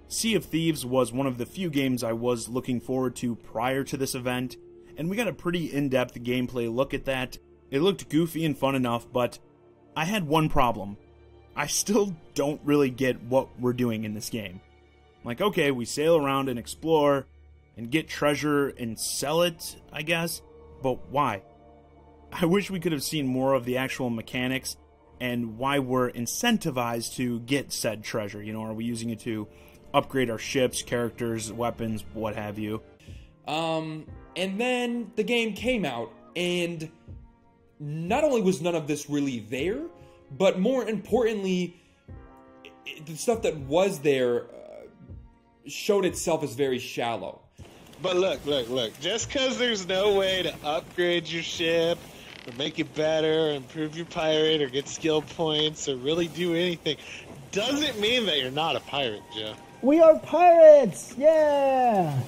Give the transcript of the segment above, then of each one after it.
Sea of Thieves was one of the few games I was looking forward to prior to this event, and we got a pretty in-depth gameplay look at that. It looked goofy and fun enough, but I had one problem. I still don't really get what we're doing in this game. Like, okay, we sail around and explore, and get treasure and sell it, I guess, but why? I wish we could have seen more of the actual mechanics, and why we're incentivized to get said treasure. You know, are we using it to upgrade our ships, characters, weapons, what have you? And then the game came out, and not only was none of this really there, but more importantly, the stuff that was there showed itself as very shallow. But look, just because there's no way to upgrade your ship, or make it better, improve your pirate, or get skill points, or really do anything, doesn't mean that you're not a pirate, Joe. We are pirates! Yeah!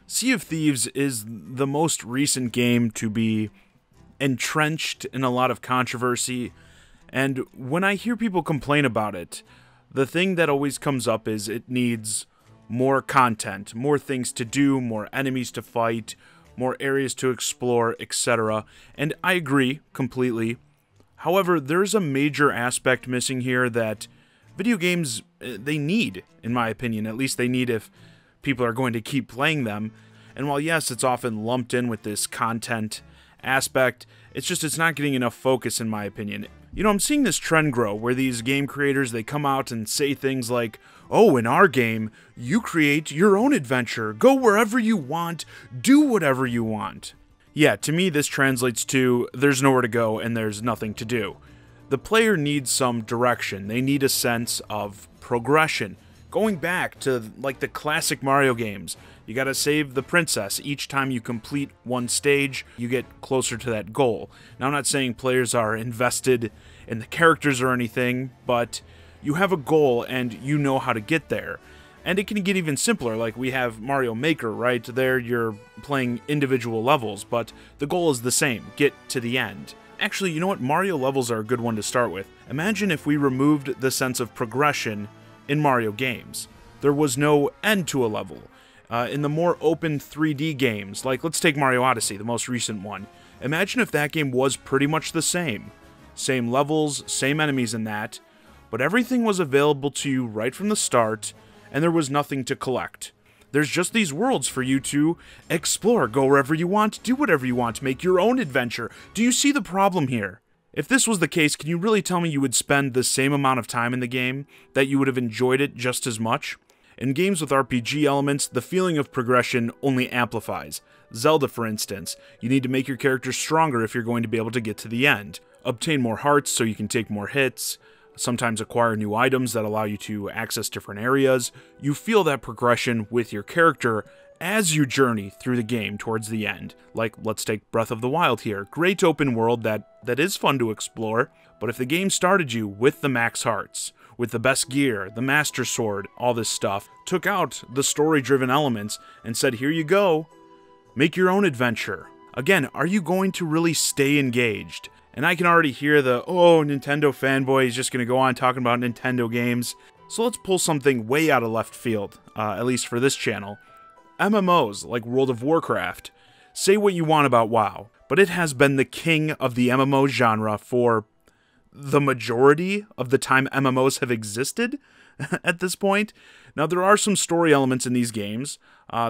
Sea of Thieves is the most recent game to be entrenched in a lot of controversy, and when I hear people complain about it, the thing that always comes up is it needs more content, more things to do, more enemies to fight, more areas to explore, etc. And I agree completely. However, there's a major aspect missing here that video games, they need, in my opinion. At least they need if people are going to keep playing them. And while yes, it's often lumped in with this content aspect, it's not getting enough focus in my opinion. You know, I'm seeing this trend grow where these game creators, they come out and say things like, oh, in our game, you create your own adventure, go wherever you want, do whatever you want. Yeah, to me this translates to, there's nowhere to go and there's nothing to do. The player needs some direction, they need a sense of progression. Going back to, like, the classic Mario games, you gotta save the princess. Each time you complete one stage, you get closer to that goal. Now, I'm not saying players are invested in the characters or anything, but you have a goal and you know how to get there. And it can get even simpler, like we have Mario Maker, right? There you're playing individual levels, but the goal is the same, get to the end. Actually, you know what? Mario levels are a good one to start with. Imagine if we removed the sense of progression in Mario games. There was no end to a level. In the more open 3D games, like let's take Mario Odyssey, the most recent one. Imagine if that game was pretty much the same. Same levels, same enemies in that, but everything was available to you right from the start, and there was nothing to collect. There's just these worlds for you to explore, go wherever you want, do whatever you want, make your own adventure. Do you see the problem here? If this was the case, can you really tell me you would spend the same amount of time in the game, that you would have enjoyed it just as much? In games with RPG elements, the feeling of progression only amplifies. Zelda, for instance, you need to make your character stronger if you're going to be able to get to the end. Obtain more hearts so you can take more hits, sometimes acquire new items that allow you to access different areas. You feel that progression with your character as you journey through the game towards the end. Like, let's take Breath of the Wild here. Great open world that is fun to explore, but if the game started you with the max hearts, with the best gear, the Master Sword, all this stuff, took out the story-driven elements and said, here you go, make your own adventure. Again, are you going to really stay engaged? And I can already hear the, oh, Nintendo fanboy is just going to go on talking about Nintendo games. So let's pull something way out of left field, at least for this channel. MMOs, like World of Warcraft. Say what you want about WoW, but it has been the king of the MMO genre for the majority of the time MMOs have existed at this point. Now, there are some story elements in these games.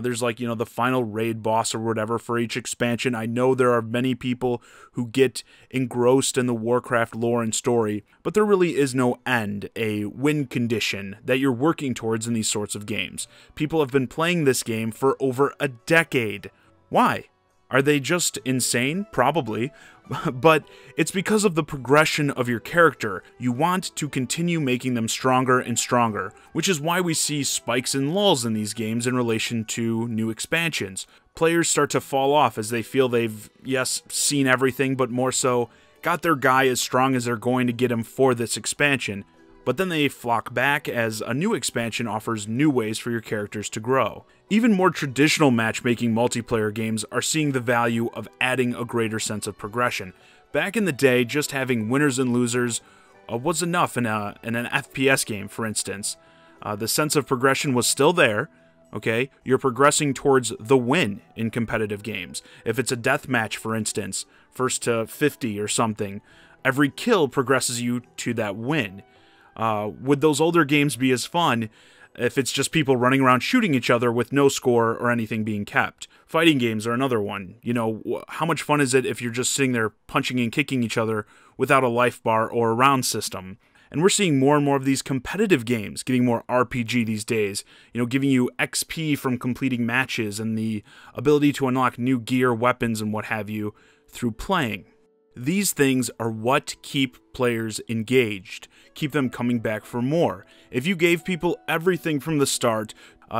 There's like, you know, the final raid boss or whatever for each expansion. I know there are many people who get engrossed in the Warcraft lore and story, but there really is no end, a win condition that you're working towards in these sorts of games. People have been playing this game for over a decade. Why? Are they just insane? Probably. But it's because of the progression of your character. You want to continue making them stronger and stronger, which is why we see spikes and lulls in these games in relation to new expansions. Players start to fall off as they feel they've, yes, seen everything, but more so, got their guy as strong as they're going to get him for this expansion. But then they flock back as a new expansion offers new ways for your characters to grow. Even more traditional matchmaking multiplayer games are seeing the value of adding a greater sense of progression. Back in the day, just having winners and losers was enough in an FPS game, for instance. The sense of progression was still there. Okay, you're progressing towards the win in competitive games. If it's a death match, for instance, first to 50 or something, every kill progresses you to that win. Would those older games be as fun if it's just people running around shooting each other with no score or anything being kept? Fighting games are another one. You know, how much fun is it if you're just sitting there punching and kicking each other without a life bar or a round system? And we're seeing more and more of these competitive games getting more RPG these days, you know, giving you XP from completing matches and the ability to unlock new gear, weapons, and what have you through playing. These things are what keep players engaged, keep them coming back for more. If you gave people everything from the start,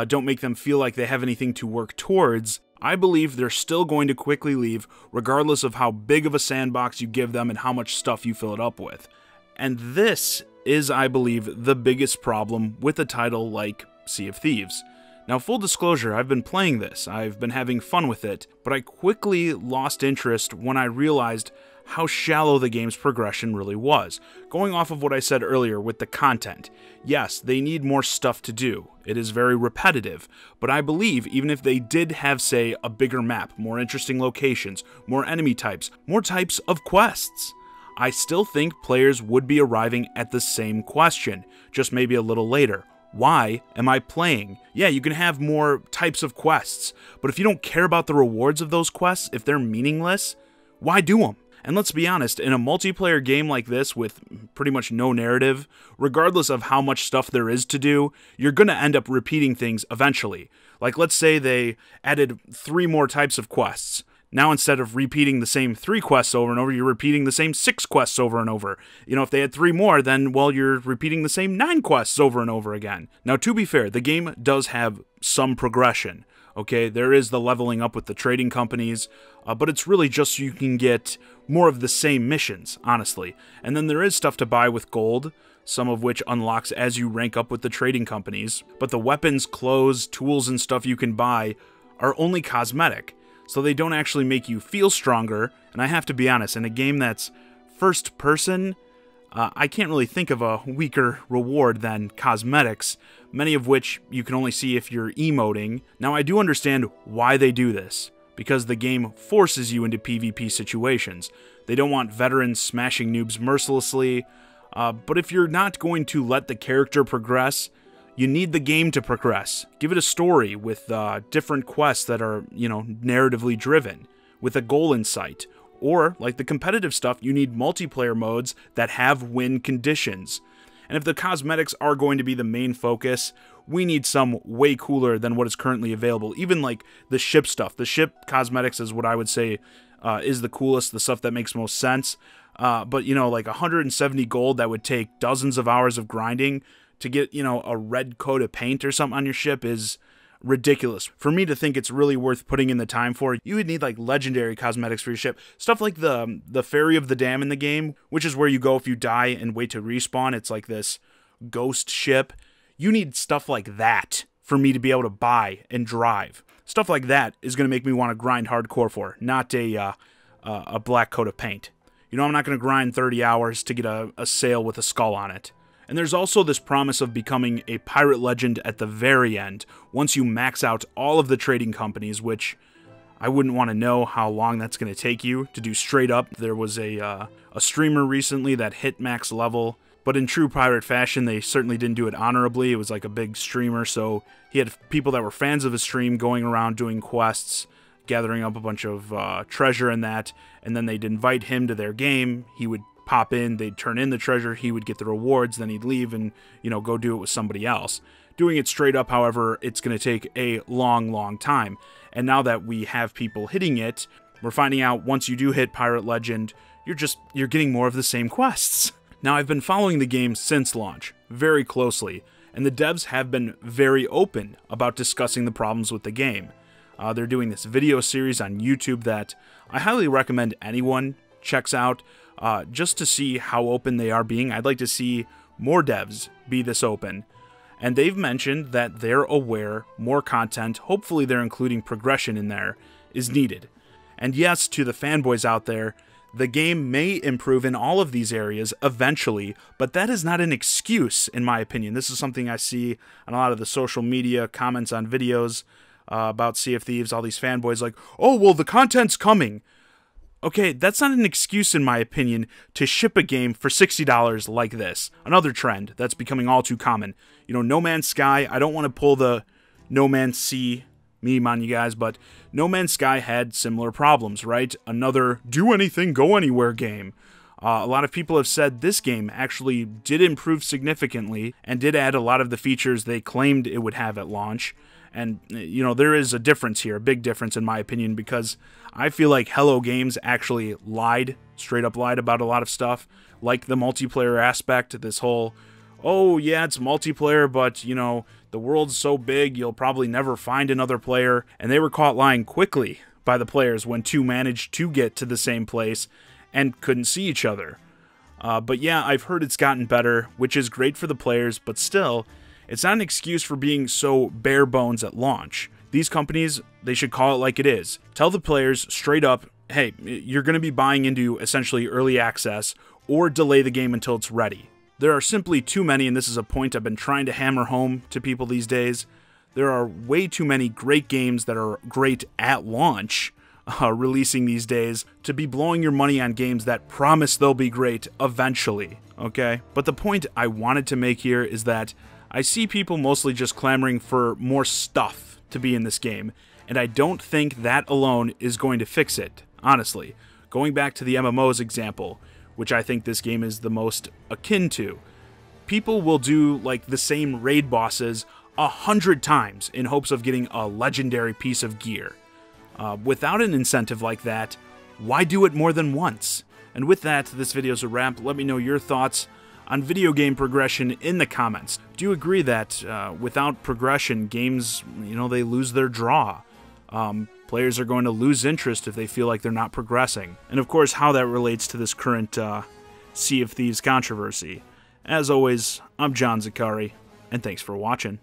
don't make them feel like they have anything to work towards, I believe they're still going to quickly leave, regardless of how big of a sandbox you give them and how much stuff you fill it up with. And this is, I believe, the biggest problem with a title like Sea of Thieves. Now, full disclosure, I've been playing this, I've been having fun with it, but I quickly lost interest when I realized how shallow the game's progression really was. Going off of what I said earlier with the content, yes, they need more stuff to do. It is very repetitive, but I believe even if they did have, say, a bigger map, more interesting locations, more enemy types, more types of quests, I still think players would be arriving at the same question, just maybe a little later. Why am I playing? Yeah, you can have more types of quests, but if you don't care about the rewards of those quests, if they're meaningless, why do them? And let's be honest, in a multiplayer game like this with pretty much no narrative, regardless of how much stuff there is to do, you're going to end up repeating things eventually. Like, let's say they added 3 more types of quests. Now, instead of repeating the same 3 quests over and over, you're repeating the same 6 quests over and over. You know, if they had 3 more, then, well, you're repeating the same 9 quests over and over again. Now, to be fair, the game does have some progression. Okay, there is the leveling up with the trading companies, but it's really just so you can get more of the same missions, honestly. And then there is stuff to buy with gold, some of which unlocks as you rank up with the trading companies. But the weapons, clothes, tools, and stuff you can buy are only cosmetic, so they don't actually make you feel stronger. And I have to be honest, in a game that's first person, I can't really think of a weaker reward than cosmetics, many of which you can only see if you're emoting. Now, I do understand why they do this, because the game forces you into PvP situations. They don't want veterans smashing noobs mercilessly, but if you're not going to let the character progress, you need the game to progress. Give it a story with different quests that are, you know, narratively driven, with a goal in sight. Or, like the competitive stuff, you need multiplayer modes that have win conditions. And if the cosmetics are going to be the main focus, we need some way cooler than what is currently available. Even like the ship stuff. The ship cosmetics is what I would say is the coolest, the stuff that makes most sense. But, you know, like 170 gold that would take dozens of hours of grinding to get, you know, a red coat of paint or something on your ship is ridiculous. For me to think it's really worth putting in the time for, you would need like legendary cosmetics for your ship. Stuff like the Ferry of the Dam in the game, which is where you go if you die and wait to respawn. It's like this ghost ship. You need stuff like that for me to be able to buy and drive. Stuff like that is going to make me want to grind hardcore for, not a black coat of paint. You know, I'm not going to grind 30 hours to get a sail with a skull on it. And there's also this promise of becoming a pirate legend at the very end, once you max out all of the trading companies, which I wouldn't want to know how long that's going to take you to do straight up. There was a streamer recently that hit max level, but in true pirate fashion, they certainly didn't do it honorably. It was like a big streamer, so he had people that were fans of his stream going around doing quests, gathering up a bunch of treasure and that, and then they'd invite him to their game. He would pop in, they'd turn in the treasure, he would get the rewards, then he'd leave and, you know, go do it with somebody else. Doing it straight up, however, it's going to take a long time. And now that we have people hitting it, we're finding out once you do hit Pirate Legend, you're getting more of the same quests. Now, I've been following the game since launch, very closely, and the devs have been very open about discussing the problems with the game. They're doing this video series on YouTube that I highly recommend anyone checks out, just to see how open they are being. I'd like to see more devs be this open. And they've mentioned that they're aware more content, hopefully they're including progression in there, is needed. And yes, to the fanboys out there, The game may improve in all of these areas eventually, but that is not an excuse, in my opinion. This is something I see on a lot of the social media comments on videos about Sea of Thieves, all these fanboys like, oh, well, the content's coming. Okay, that's not an excuse, in my opinion, to ship a game for $60 like this. Another trend that's becoming all too common. You know, No Man's Sky, I don't want to pull the No Man's Sea meme on you guys, but No Man's Sky had similar problems, right? Another do anything, go anywhere game. A lot of people have said this game actually did improve significantly and did add a lot of the features they claimed it would have at launch. And, you know, there is a difference here, a big difference in my opinion, because I feel like Hello Games actually lied, straight up lied about a lot of stuff, like the multiplayer aspect, this whole, oh yeah, it's multiplayer, but, you know, the world's so big, you'll probably never find another player, and they were caught lying quickly by the players when two managed to get to the same place and couldn't see each other. But yeah, I've heard it's gotten better, which is great for the players, but still, it's not an excuse for being so bare bones at launch. These companies, they should call it like it is. Tell the players straight up, hey, you're going to be buying into essentially early access, or delay the game until it's ready. There are simply too many, and this is a point I've been trying to hammer home to people these days. There are way too many great games that are great at launch releasing these days to be blowing your money on games that promise they'll be great eventually, okay? But the point I wanted to make here is that I see people mostly just clamoring for more stuff to be in this game, and I don't think that alone is going to fix it, honestly. Going back to the MMOs example, which I think this game is the most akin to, people will do like the same raid bosses 100 times in hopes of getting a legendary piece of gear. Without an incentive like that, why do it more than once? And with that, this video's a wrap. Let me know your thoughts on video game progression in the comments. Do you agree that without progression, games, you know, they lose their draw? Players are going to lose interest if they feel like they're not progressing. And of course, how that relates to this current Sea of Thieves controversy. As always, I'm John Zakari, and thanks for watching.